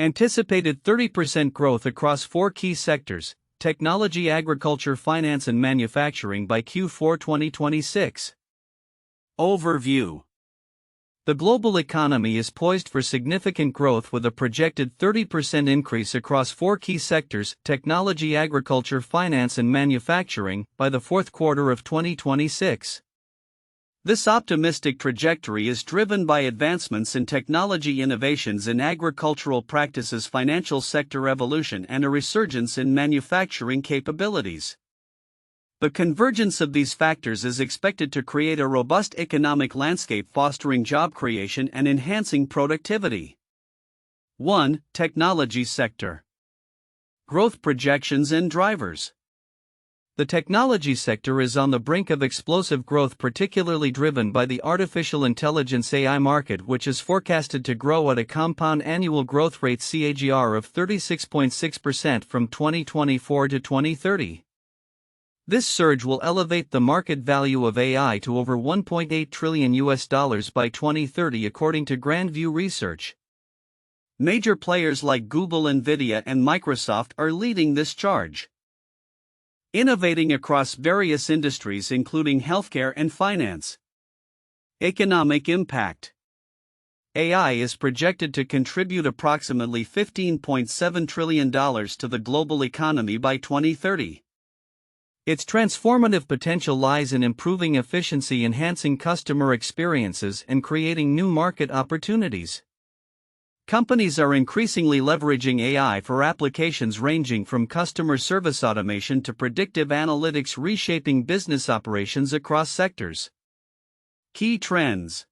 Anticipated 30% growth across 4 key sectors: technology, agriculture, finance, and manufacturing by Q4 2026. Overview. The global economy is poised for significant growth with a projected 30% increase across 4 key sectors: technology, agriculture, finance, and manufacturing, by the fourth quarter of 2026. This optimistic trajectory is driven by advancements in technology, innovations in agricultural practices, financial sector evolution, and a resurgence in manufacturing capabilities. The convergence of these factors is expected to create a robust economic landscape, fostering job creation and enhancing productivity. 1. Technology sector. Growth projections and drivers. The technology sector is on the brink of explosive growth, particularly driven by the artificial intelligence AI market, which is forecasted to grow at a compound annual growth rate CAGR of 36.6% from 2024 to 2030. This surge will elevate the market value of AI to over $1.8 trillion by 2030, according to Grandview Research. Major players like Google, NVIDIA, and Microsoft are leading this charge, innovating across various industries including healthcare and finance. Economic impact. AI is projected to contribute approximately $15.7 trillion to the global economy by 2030. Its transformative potential lies in improving efficiency, enhancing customer experiences, and creating new market opportunities. Companies are increasingly leveraging AI for applications ranging from customer service automation to predictive analytics, reshaping business operations across sectors. Key trends.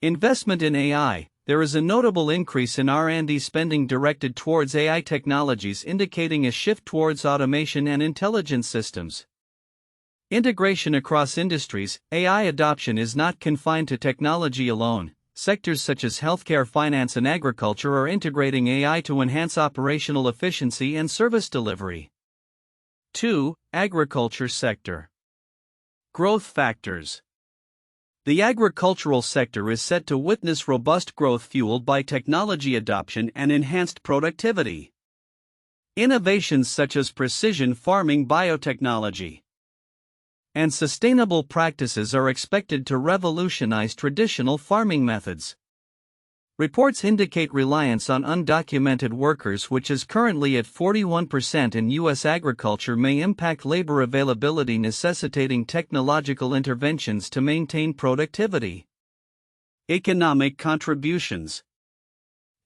Investment in AI. There is a notable increase in R&D spending directed towards AI technologies, indicating a shift towards automation and intelligent systems. Integration across industries. AI adoption is not confined to technology alone. Sectors such as healthcare, finance, and agriculture are integrating AI to enhance operational efficiency and service delivery. 2. Agriculture sector. Growth factors. The agricultural sector is set to witness robust growth fueled by technology adoption and enhanced productivity. Innovations such as precision farming, biotechnology, and sustainable practices are expected to revolutionize traditional farming methods. Reports indicate reliance on undocumented workers, which is currently at 41% in U.S. agriculture, may impact labor availability, necessitating technological interventions to maintain productivity. Economic contributions.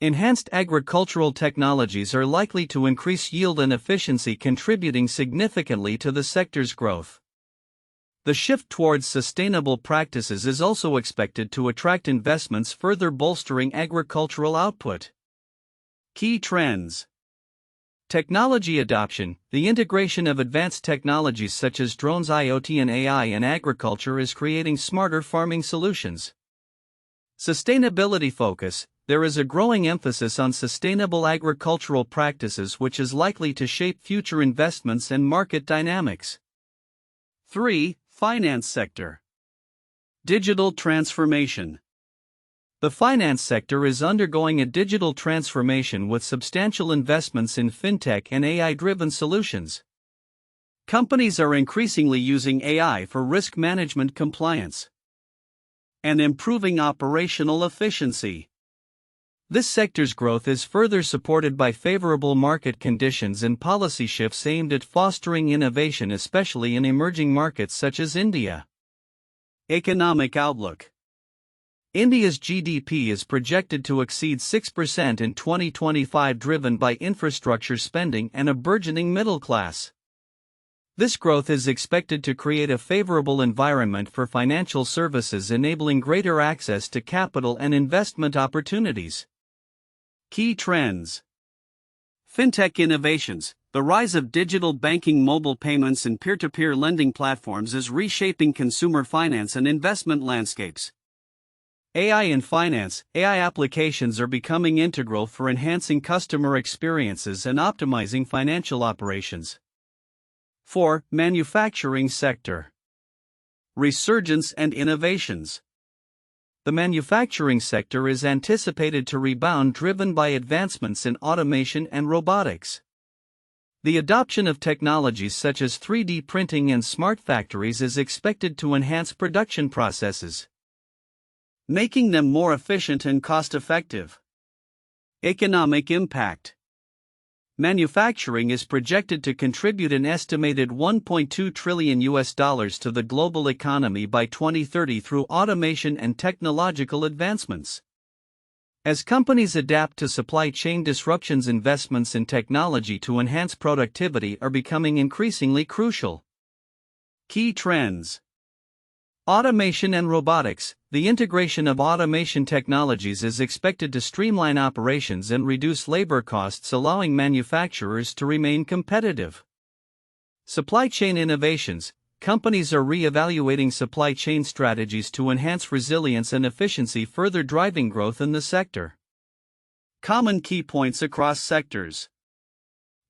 Enhanced agricultural technologies are likely to increase yield and efficiency, contributing significantly to the sector's growth. The shift towards sustainable practices is also expected to attract investments, further bolstering agricultural output. Key trends. Technology adoption. The integration of advanced technologies such as drones, IoT, and AI in agriculture is creating smarter farming solutions. Sustainability focus. There is a growing emphasis on sustainable agricultural practices, which is likely to shape future investments and market dynamics. 3. Finance sector. Digital transformation. The finance sector is undergoing a digital transformation with substantial investments in fintech and AI-driven solutions. Companies are increasingly using AI for risk management, compliance, and improving operational efficiency. This sector's growth is further supported by favorable market conditions and policy shifts aimed at fostering innovation, especially in emerging markets such as India. Economic outlook. India's GDP is projected to exceed 6% in 2025, driven by infrastructure spending and a burgeoning middle class. This growth is expected to create a favorable environment for financial services, enabling greater access to capital and investment opportunities. Key trends. Fintech innovations. The rise of digital banking, mobile payments, and peer-to-peer lending platforms is reshaping consumer finance and investment landscapes. AI in finance. AI applications are becoming integral for enhancing customer experiences and optimizing financial operations. 4. Manufacturing sector. Resurgence and innovations. the manufacturing sector is anticipated to rebound, driven by advancements in automation and robotics. The adoption of technologies such as 3D printing and smart factories is expected to enhance production processes, making them more efficient and cost-effective. Economic impact. Manufacturing is projected to contribute an estimated $1.2 trillion to the global economy by 2030 through automation and technological advancements. As companies adapt to supply chain disruptions, investments in technology to enhance productivity are becoming increasingly crucial. Key trends. Automation and robotics. The integration of automation technologies is expected to streamline operations and reduce labor costs, allowing manufacturers to remain competitive. Supply chain innovations. Companies are re-evaluating supply chain strategies to enhance resilience and efficiency, further driving growth in the sector. Common key points across sectors.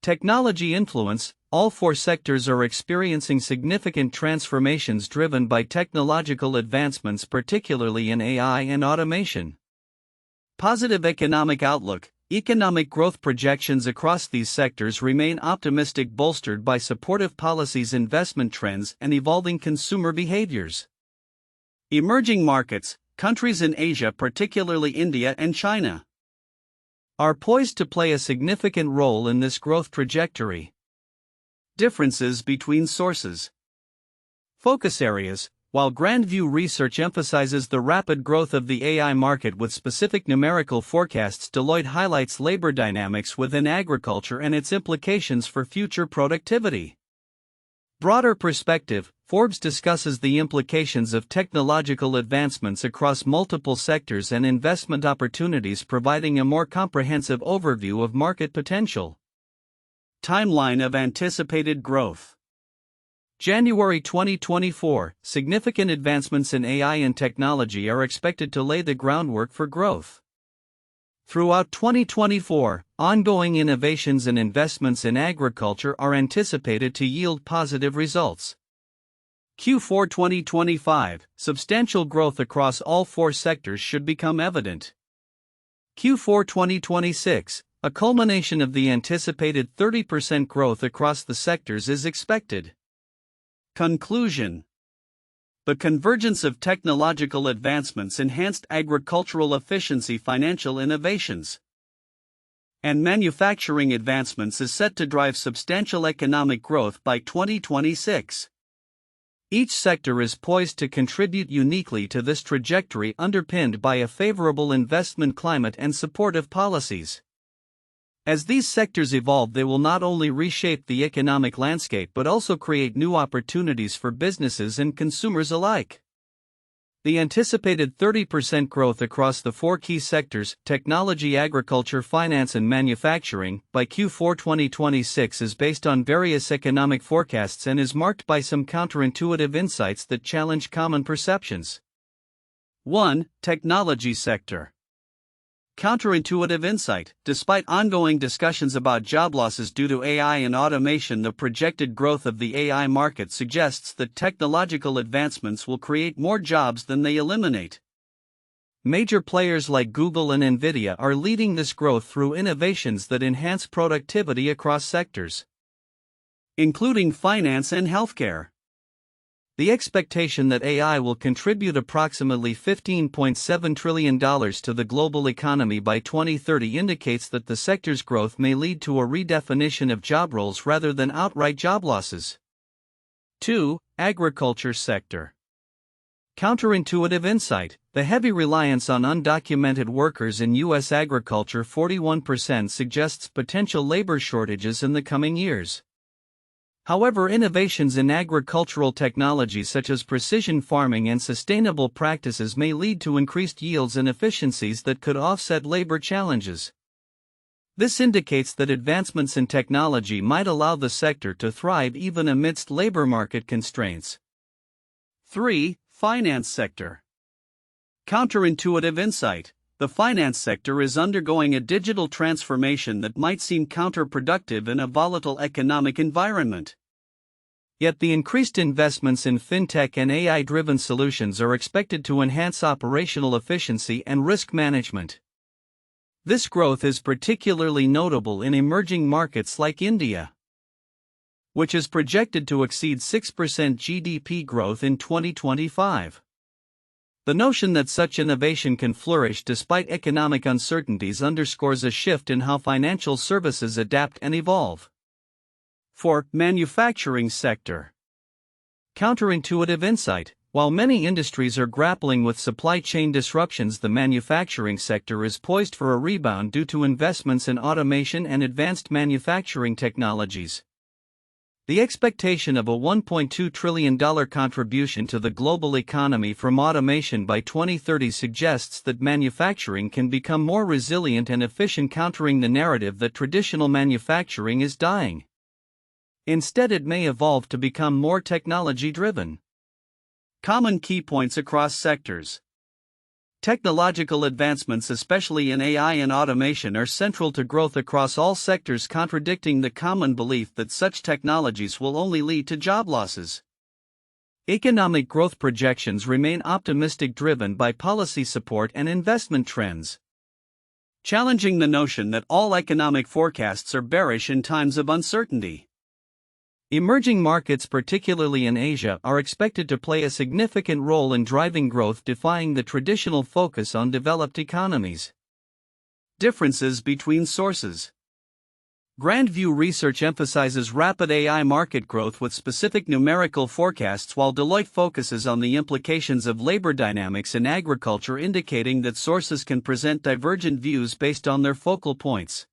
Technology influence. All four sectors are experiencing significant transformations driven by technological advancements, particularly in AI and automation. Positive economic outlook. Economic growth projections across these sectors remain optimistic, bolstered by supportive policies, investment trends, and evolving consumer behaviors. Emerging markets. Countries in Asia, particularly India and China, are poised to play a significant role in this growth trajectory. Differences between sources. Focus areas. While Grandview Research emphasizes the rapid growth of the AI market with specific numerical forecasts, Deloitte highlights labor dynamics within agriculture and its implications for future productivity. Broader perspective. Forbes discusses the implications of technological advancements across multiple sectors and investment opportunities, providing a more comprehensive overview of market potential. Timeline of anticipated growth. January 2024, significant advancements in AI and technology are expected to lay the groundwork for growth. Throughout 2024, ongoing innovations and investments in agriculture are anticipated to yield positive results. Q4 2025, substantial growth across all four sectors should become evident. Q4 2026, a culmination of the anticipated 30% growth across the sectors is expected. Conclusion. The convergence of technological advancements, enhanced agricultural efficiency, financial innovations, and manufacturing advancements is set to drive substantial economic growth by 2026. Each sector is poised to contribute uniquely to this trajectory, underpinned by a favorable investment climate and supportive policies. As these sectors evolve, they will not only reshape the economic landscape but also create new opportunities for businesses and consumers alike. The anticipated 30% growth across the four key sectors, technology, agriculture, finance, and manufacturing, by Q4 2026 is based on various economic forecasts and is marked by some counterintuitive insights that challenge common perceptions. 1. Technology sector. Counterintuitive insight. Despite ongoing discussions about job losses due to AI and automation, the projected growth of the AI market suggests that technological advancements will create more jobs than they eliminate. Major players like Google and NVIDIA are leading this growth through innovations that enhance productivity across sectors, including finance and healthcare. The expectation that AI will contribute approximately $15.7 trillion to the global economy by 2030 indicates that the sector's growth may lead to a redefinition of job roles rather than outright job losses. 2. Agriculture sector. Counterintuitive insight. The heavy reliance on undocumented workers in U.S. agriculture, 41%, suggests potential labor shortages in the coming years. However, innovations in agricultural technologies such as precision farming and sustainable practices may lead to increased yields and efficiencies that could offset labor challenges. This indicates that advancements in technology might allow the sector to thrive even amidst labor market constraints. 3. Finance sector. Counterintuitive insight. The finance sector is undergoing a digital transformation that might seem counterproductive in a volatile economic environment. Yet the increased investments in fintech and AI-driven solutions are expected to enhance operational efficiency and risk management. This growth is particularly notable in emerging markets like India, which is projected to exceed 6% GDP growth in 2025. The notion that such innovation can flourish despite economic uncertainties underscores a shift in how financial services adapt and evolve. 4. Manufacturing sector. Counterintuitive insight. While many industries are grappling with supply chain disruptions, the manufacturing sector is poised for a rebound due to investments in automation and advanced manufacturing technologies. The expectation of a $1.2 trillion contribution to the global economy from automation by 2030 suggests that manufacturing can become more resilient and efficient, countering the narrative that traditional manufacturing is dying. Instead, it may evolve to become more technology-driven. Common key points across sectors. Technological advancements, especially in AI and automation, are central to growth across all sectors, contradicting the common belief that such technologies will only lead to job losses. Economic growth projections remain optimistic, driven by policy support and investment trends, challenging the notion that all economic forecasts are bearish in times of uncertainty. Emerging markets, particularly in Asia, are expected to play a significant role in driving growth, defying the traditional focus on developed economies. Differences between sources. Grand View Research emphasizes rapid AI market growth with specific numerical forecasts, while Deloitte focuses on the implications of labor dynamics in agriculture, indicating that sources can present divergent views based on their focal points.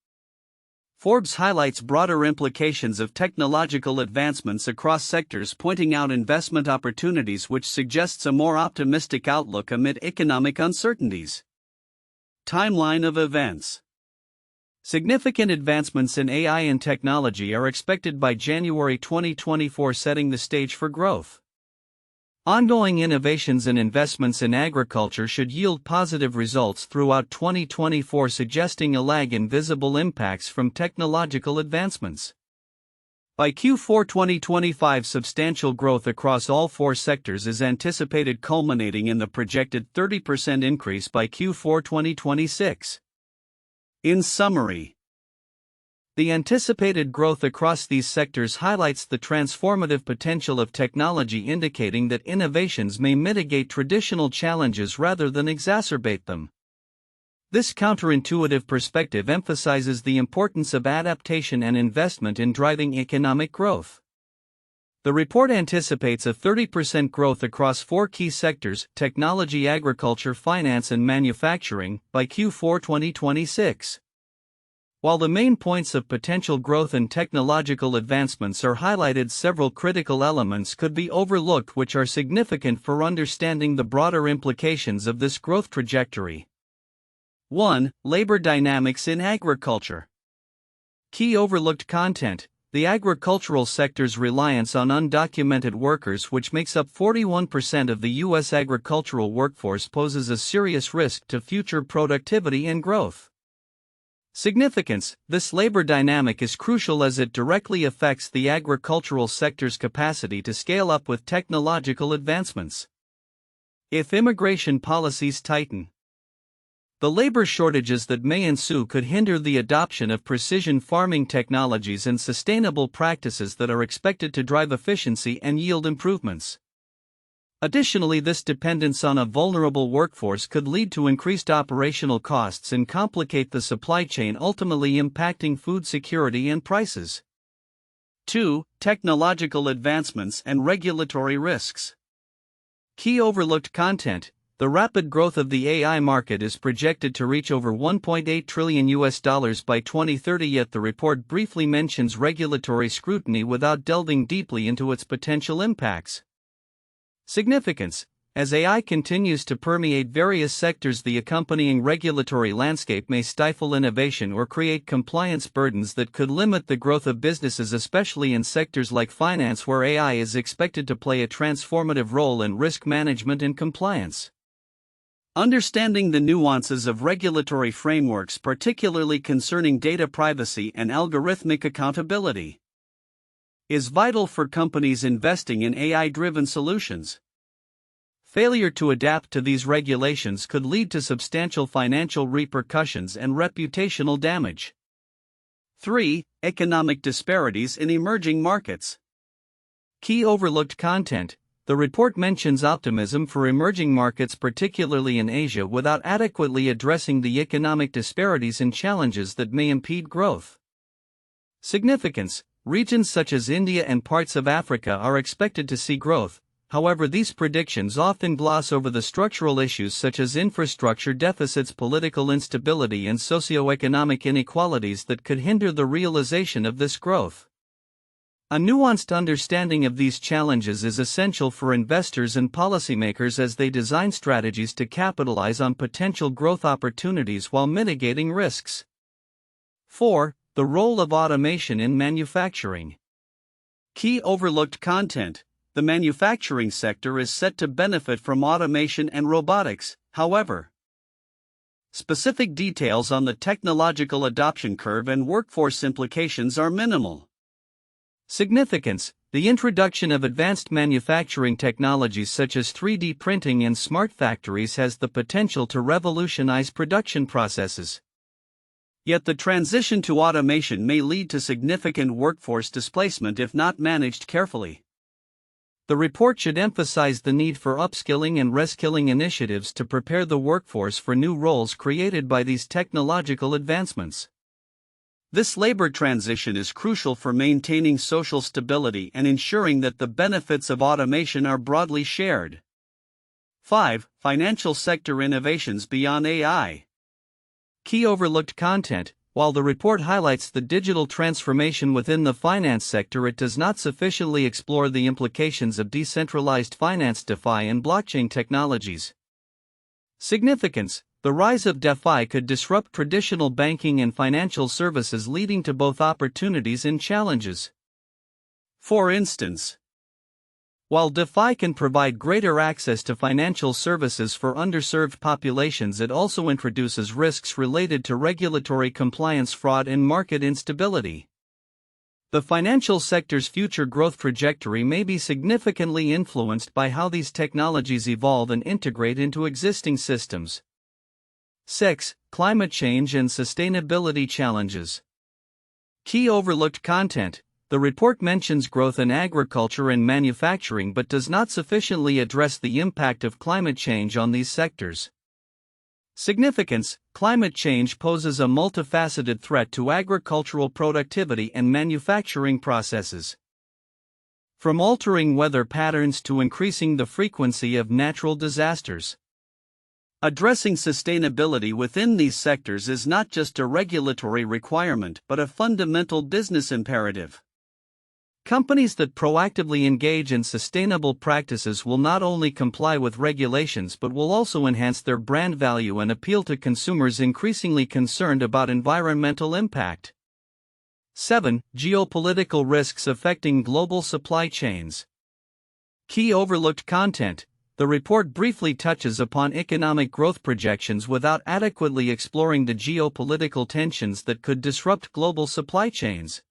Forbes highlights broader implications of technological advancements across sectors, pointing out investment opportunities, which suggests a more optimistic outlook amid economic uncertainties. Timeline of events. Significant advancements in AI and technology are expected by January 2024, setting the stage for growth. Ongoing innovations and investments in agriculture should yield positive results throughout 2024, suggesting a lag in visible impacts from technological advancements. By Q4 2025, substantial growth across all four sectors is anticipated, culminating in the projected 30% increase by Q4 2026. In summary, the anticipated growth across these sectors highlights the transformative potential of technology, indicating that innovations may mitigate traditional challenges rather than exacerbate them. This counterintuitive perspective emphasizes the importance of adaptation and investment in driving economic growth. The report anticipates a 30% growth across four key sectors: technology, agriculture, finance, and manufacturing, by Q4 2026. While the main points of potential growth and technological advancements are highlighted, several critical elements could be overlooked which are significant for understanding the broader implications of this growth trajectory. 1. Labor dynamics in agriculture. Key overlooked content. The agricultural sector's reliance on undocumented workers, which makes up 41% of the U.S. agricultural workforce, poses a serious risk to future productivity and growth. Significance. This labor dynamic is crucial as it directly affects the agricultural sector's capacity to scale up with technological advancements. If immigration policies tighten, the labor shortages that may ensue could hinder the adoption of precision farming technologies and sustainable practices that are expected to drive efficiency and yield improvements. Additionally, this dependence on a vulnerable workforce could lead to increased operational costs and complicate the supply chain, ultimately impacting food security and prices. 2. Technological advancements and regulatory risks. Key overlooked content. The rapid growth of the AI market is projected to reach over $1.8 trillion by 2030, yet the report briefly mentions regulatory scrutiny without delving deeply into its potential impacts. Significance. As AI continues to permeate various sectors, the accompanying regulatory landscape may stifle innovation or create compliance burdens that could limit the growth of businesses, especially in sectors like finance, where AI is expected to play a transformative role in risk management and compliance. Understanding the nuances of regulatory frameworks, particularly concerning data privacy and algorithmic accountability. is vital for companies investing in AI-driven solutions. Failure to adapt to these regulations could lead to substantial financial repercussions and reputational damage. 3. Economic disparities in emerging markets. Key overlooked content. The report mentions optimism for emerging markets, particularly in Asia, without adequately addressing the economic disparities and challenges that may impede growth. Significance. Regions such as India and parts of Africa are expected to see growth. However, these predictions often gloss over the structural issues such as infrastructure deficits, political instability, and socioeconomic inequalities that could hinder the realization of this growth. A nuanced understanding of these challenges is essential for investors and policymakers as they design strategies to capitalize on potential growth opportunities while mitigating risks. 4. The role of automation in manufacturing. Key overlooked content. The manufacturing sector is set to benefit from automation and robotics, however. Specific details on the technological adoption curve and workforce implications are minimal. Significance. The introduction of advanced manufacturing technologies such as 3D printing and smart factories has the potential to revolutionize production processes. Yet the transition to automation may lead to significant workforce displacement if not managed carefully. The report should emphasize the need for upskilling and reskilling initiatives to prepare the workforce for new roles created by these technological advancements. This labor transition is crucial for maintaining social stability and ensuring that the benefits of automation are broadly shared. 5. Financial sector innovations beyond AI. Key overlooked content. While the report highlights the digital transformation within the finance sector, it does not sufficiently explore the implications of decentralized finance, DeFi, and blockchain technologies. Significance. The rise of DeFi could disrupt traditional banking and financial services, leading to both opportunities and challenges. For instance, while DeFi can provide greater access to financial services for underserved populations, it also introduces risks related to regulatory compliance, fraud, and market instability. The financial sector's future growth trajectory may be significantly influenced by how these technologies evolve and integrate into existing systems. 6. Climate change and sustainability challenges. Key overlooked content. The report mentions growth in agriculture and manufacturing but does not sufficiently address the impact of climate change on these sectors. Significance. Climate change poses a multifaceted threat to agricultural productivity and manufacturing processes. From altering weather patterns to increasing the frequency of natural disasters. Addressing sustainability within these sectors is not just a regulatory requirement but a fundamental business imperative. Companies that proactively engage in sustainable practices will not only comply with regulations but will also enhance their brand value and appeal to consumers increasingly concerned about environmental impact. 7. Geopolitical risks affecting global supply chains. Key overlooked content. The report briefly touches upon economic growth projections without adequately exploring the geopolitical tensions that could disrupt global supply chains.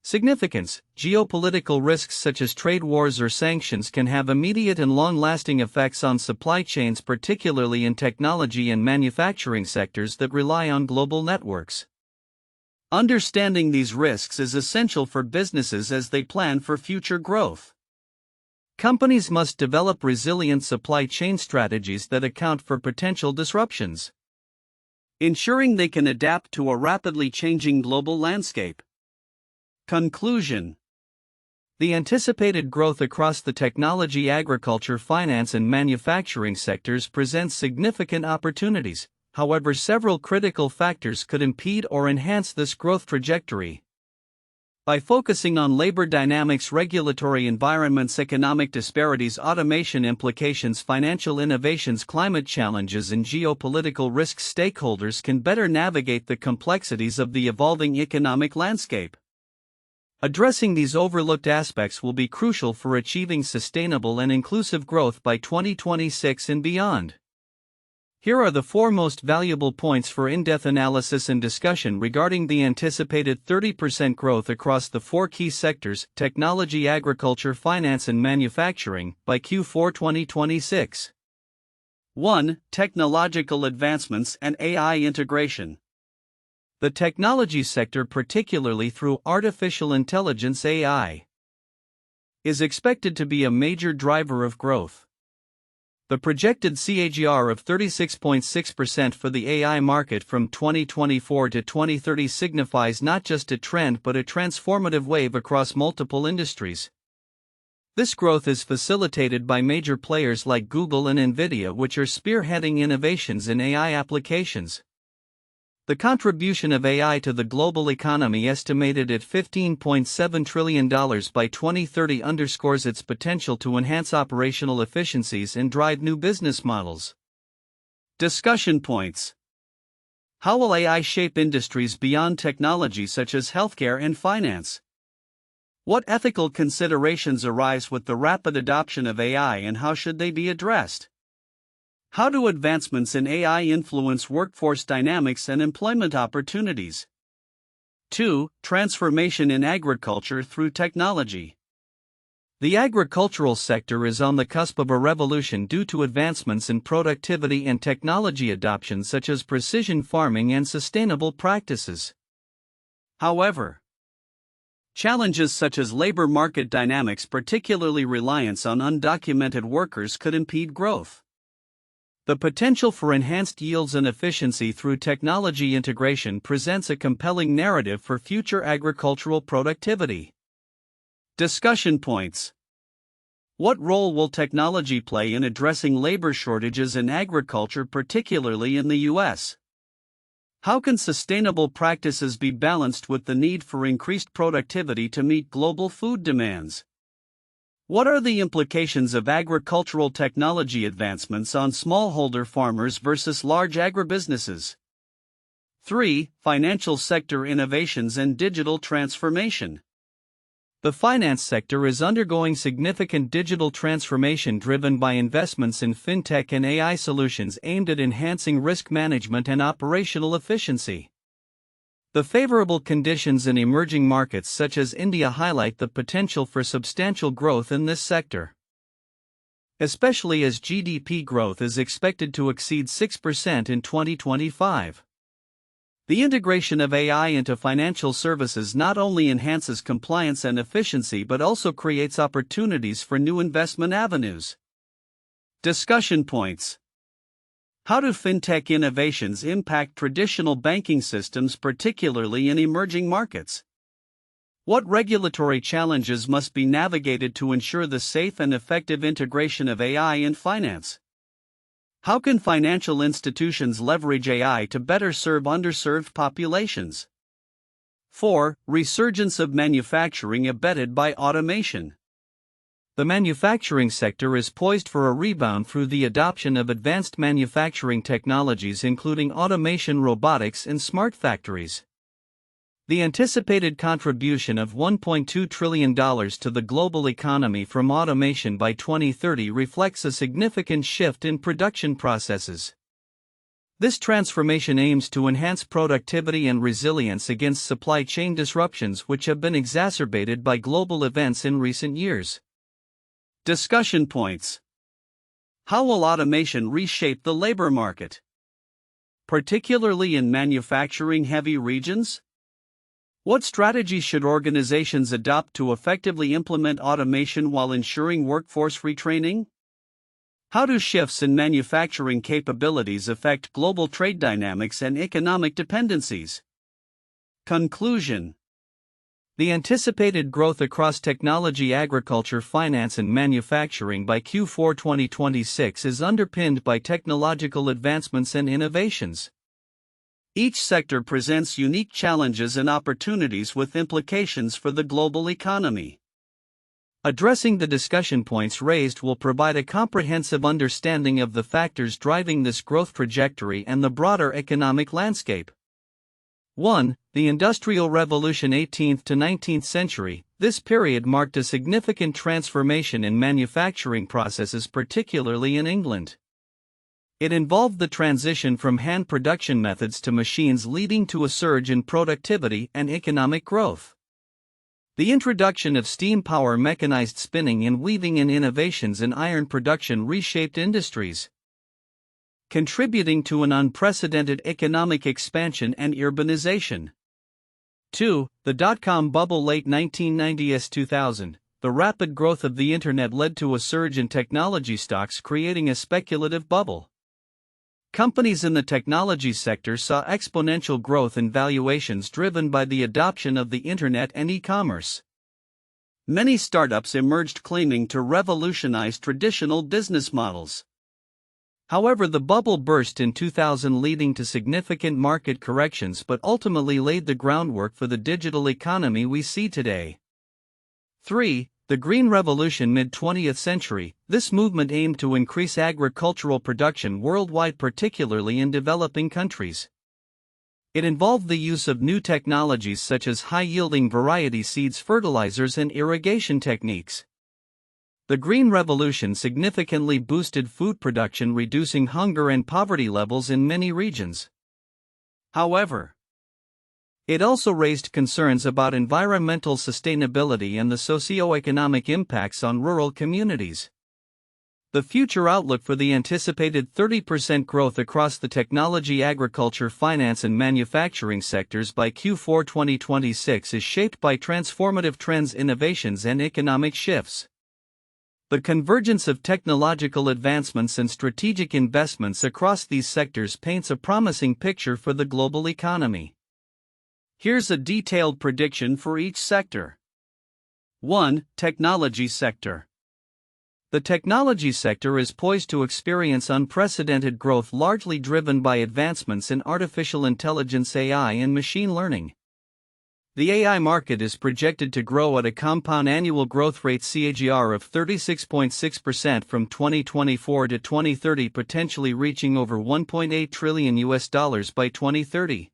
Significance. Geopolitical risks such as trade wars or sanctions can have immediate and long-lasting effects on supply chains, particularly in technology and manufacturing sectors that rely on global networks. Understanding these risks is essential for businesses as they plan for future growth. Companies must develop resilient supply chain strategies that account for potential disruptions, ensuring they can adapt to a rapidly changing global landscape. Conclusion. The anticipated growth across the technology, agriculture, finance, and manufacturing sectors presents significant opportunities. However, several critical factors could impede or enhance this growth trajectory. By focusing on labor dynamics, regulatory environments, economic disparities, automation implications, financial innovations, climate challenges, and geopolitical risks, stakeholders can better navigate the complexities of the evolving economic landscape. Addressing these overlooked aspects will be crucial for achieving sustainable and inclusive growth by 2026 and beyond. Here are the 4 most valuable points for in-depth analysis and discussion regarding the anticipated 30% growth across the 4 key sectors: technology, agriculture, finance, and manufacturing by Q4 2026. 1. Technological advancements and AI integration. The technology sector, particularly through artificial intelligence (AI), is expected to be a major driver of growth. The projected CAGR of 36.6% for the AI market from 2024 to 2030 signifies not just a trend but a transformative wave across multiple industries. This growth is facilitated by major players like Google and NVIDIA, which are spearheading innovations in AI applications. The contribution of AI to the global economy, estimated at $15.7 trillion by 2030, underscores its potential to enhance operational efficiencies and drive new business models. Discussion points. How will AI shape industries beyond technology such as healthcare and finance? What ethical considerations arise with the rapid adoption of AI, and how should they be addressed? How do advancements in AI influence workforce dynamics and employment opportunities? 2. Transformation in agriculture through technology. The agricultural sector is on the cusp of a revolution due to advancements in productivity and technology adoption such as precision farming and sustainable practices. However, challenges such as labor market dynamics, particularly reliance on undocumented workers, could impede growth. The potential for enhanced yields and efficiency through technology integration presents a compelling narrative for future agricultural productivity. Discussion points. What role will technology play in addressing labor shortages in agriculture, particularly in the U.S.? How can sustainable practices be balanced with the need for increased productivity to meet global food demands? What are the implications of agricultural technology advancements on smallholder farmers versus large agribusinesses? 3. Financial sector innovations and digital transformation. The finance sector is undergoing significant digital transformation driven by investments in fintech and AI solutions aimed at enhancing risk management and operational efficiency. The favorable conditions in emerging markets such as India highlight the potential for substantial growth in this sector, especially as GDP growth is expected to exceed 6% in 2025. The integration of AI into financial services not only enhances compliance and efficiency but also creates opportunities for new investment avenues. Discussion points. How do fintech innovations impact traditional banking systems, particularly in emerging markets? What regulatory challenges must be navigated to ensure the safe and effective integration of AI in finance? How can financial institutions leverage AI to better serve underserved populations? 4. Resurgence of manufacturing abetted by automation. The manufacturing sector is poised for a rebound through the adoption of advanced manufacturing technologies including automation, robotics, and smart factories. The anticipated contribution of $1.2 trillion to the global economy from automation by 2030 reflects a significant shift in production processes. This transformation aims to enhance productivity and resilience against supply chain disruptions which have been exacerbated by global events in recent years. Discussion points. How will automation reshape the labor market, particularly in manufacturing-heavy regions? What strategies should organizations adopt to effectively implement automation while ensuring workforce retraining? How do shifts in manufacturing capabilities affect global trade dynamics and economic dependencies? Conclusion. The anticipated growth across technology, agriculture, finance, and manufacturing by Q4 2026 is underpinned by technological advancements and innovations. Each sector presents unique challenges and opportunities with implications for the global economy. Addressing the discussion points raised will provide a comprehensive understanding of the factors driving this growth trajectory and the broader economic landscape. 1. The Industrial Revolution, 18th to 19th century. This period marked a significant transformation in manufacturing processes, particularly in England. It involved the transition from hand production methods to machines, leading to a surge in productivity and economic growth. The introduction of steam power, mechanized spinning and weaving, and innovations in iron production reshaped industries, contributing to an unprecedented economic expansion and urbanization. 2. The dot-com bubble, late 1990s-2000. The rapid growth of the internet led to a surge in technology stocks, creating a speculative bubble. Companies in the technology sector saw exponential growth in valuations driven by the adoption of the internet and e-commerce. Many startups emerged claiming to revolutionize traditional business models. However, the bubble burst in 2000, leading to significant market corrections, but ultimately laid the groundwork for the digital economy we see today. 3. The Green Revolution, mid-20th century. This movement aimed to increase agricultural production worldwide, particularly in developing countries. It involved the use of new technologies such as high-yielding variety seeds, fertilizers, and irrigation techniques. The Green Revolution significantly boosted food production, reducing hunger and poverty levels in many regions. However, it also raised concerns about environmental sustainability and the socio-economic impacts on rural communities. The future outlook for the anticipated 30% growth across the technology, agriculture, finance, and manufacturing sectors by Q4 2026 is shaped by transformative trends, innovations, and economic shifts. The convergence of technological advancements and strategic investments across these sectors paints a promising picture for the global economy. Here's a detailed prediction for each sector. 1. Technology sector. The technology sector is poised to experience unprecedented growth, largely driven by advancements in artificial intelligence (AI) and machine learning. The AI market is projected to grow at a compound annual growth rate (CAGR) of 36.6% from 2024 to 2030, potentially reaching over $1.8 trillion by 2030.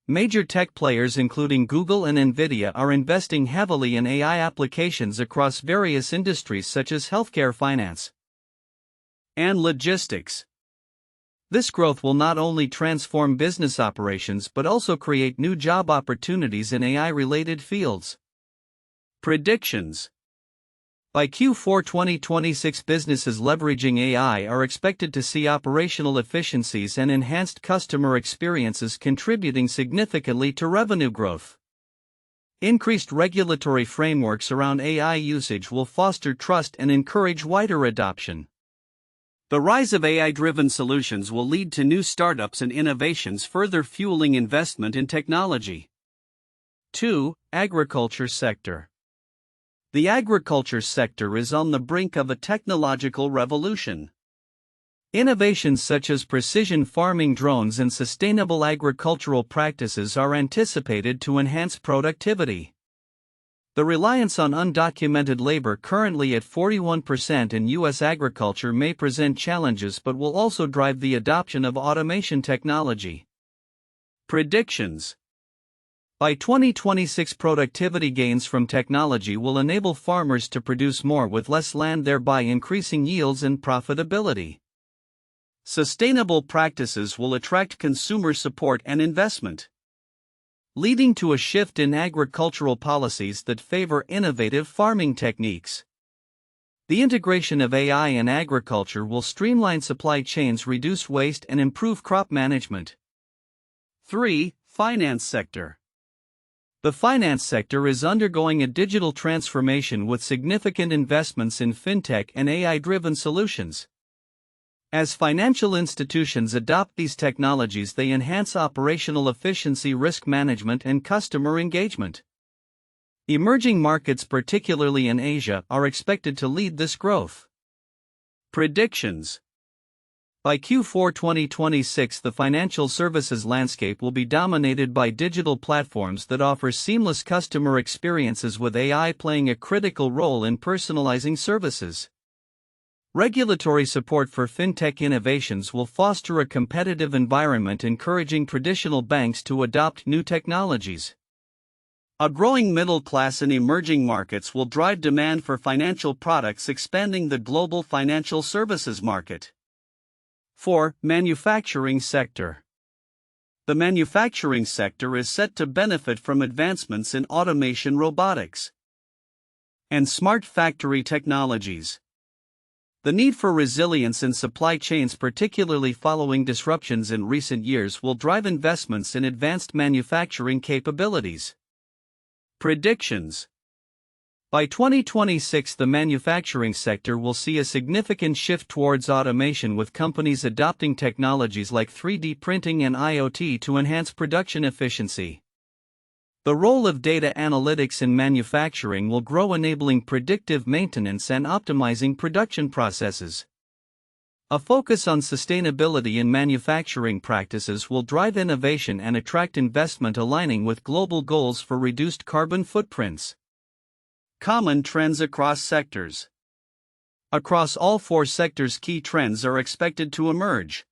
Major tech players including Google and NVIDIA are investing heavily in AI applications across various industries such as healthcare, finance, and logistics. This growth will not only transform business operations but also create new job opportunities in AI-related fields. Predictions. By Q4 2026, businesses leveraging AI are expected to see operational efficiencies and enhanced customer experiences, contributing significantly to revenue growth. Increased regulatory frameworks around AI usage will foster trust and encourage wider adoption. The rise of AI-driven solutions will lead to new startups and innovations, further fueling investment in technology. 2. Agriculture sector. The agriculture sector is on the brink of a technological revolution. Innovations such as precision farming, drones, and sustainable agricultural practices are anticipated to enhance productivity. The reliance on undocumented labor, currently at 41% in U.S. agriculture, may present challenges but will also drive the adoption of automation technology. Predictions. By 2026, productivity gains from technology will enable farmers to produce more with less land, thereby increasing yields and profitability. Sustainable practices will attract consumer support and investment, leading to a shift in agricultural policies that favor innovative farming techniques. The integration of AI in agriculture will streamline supply chains, reduce waste, and improve crop management. 3. Finance sector. The finance sector is undergoing a digital transformation with significant investments in fintech and AI-driven solutions. As financial institutions adopt these technologies, they enhance operational efficiency, risk management, and customer engagement. Emerging markets, particularly in Asia, are expected to lead this growth. Predictions. By Q4 2026, the financial services landscape will be dominated by digital platforms that offer seamless customer experiences, with AI playing a critical role in personalizing services. Regulatory support for fintech innovations will foster a competitive environment, encouraging traditional banks to adopt new technologies. A growing middle class in emerging markets will drive demand for financial products, expanding the global financial services market. 4. Manufacturing sector. The manufacturing sector is set to benefit from advancements in automation, robotics, and smart factory technologies. The need for resilience in supply chains, particularly following disruptions in recent years, will drive investments in advanced manufacturing capabilities. Predictions. By 2026, the manufacturing sector will see a significant shift towards automation, with companies adopting technologies like 3D printing and IoT to enhance production efficiency. The role of data analytics in manufacturing will grow, enabling predictive maintenance and optimizing production processes. A focus on sustainability in manufacturing practices will drive innovation and attract investment, aligning with global goals for reduced carbon footprints. Common trends across sectors. Across all 4 sectors, key trends are expected to emerge.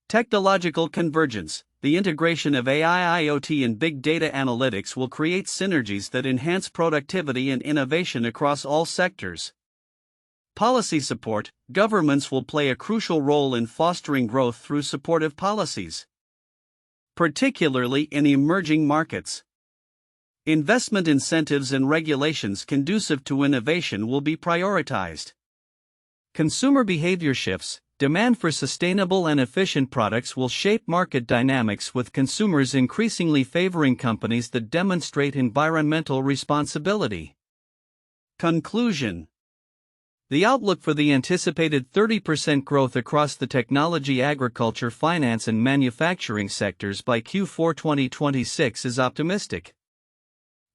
Technological convergence. The integration of AI, IoT, and big data analytics will create synergies that enhance productivity and innovation across all sectors. Policy support. Governments will play a crucial role in fostering growth through supportive policies, particularly in emerging markets. Investment incentives and regulations conducive to innovation will be prioritized. Consumer behavior shifts. Demand for sustainable and efficient products will shape market dynamics, with consumers increasingly favoring companies that demonstrate environmental responsibility. Conclusion. The outlook for the anticipated 30% growth across the technology, agriculture, finance, and manufacturing sectors by Q4 2026 is optimistic.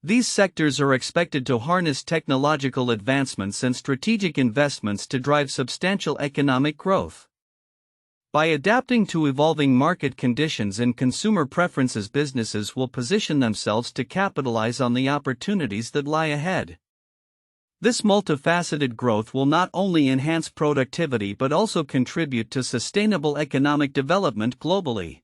These sectors are expected to harness technological advancements and strategic investments to drive substantial economic growth. By adapting to evolving market conditions and consumer preferences, businesses will position themselves to capitalize on the opportunities that lie ahead. This multifaceted growth will not only enhance productivity but also contribute to sustainable economic development globally.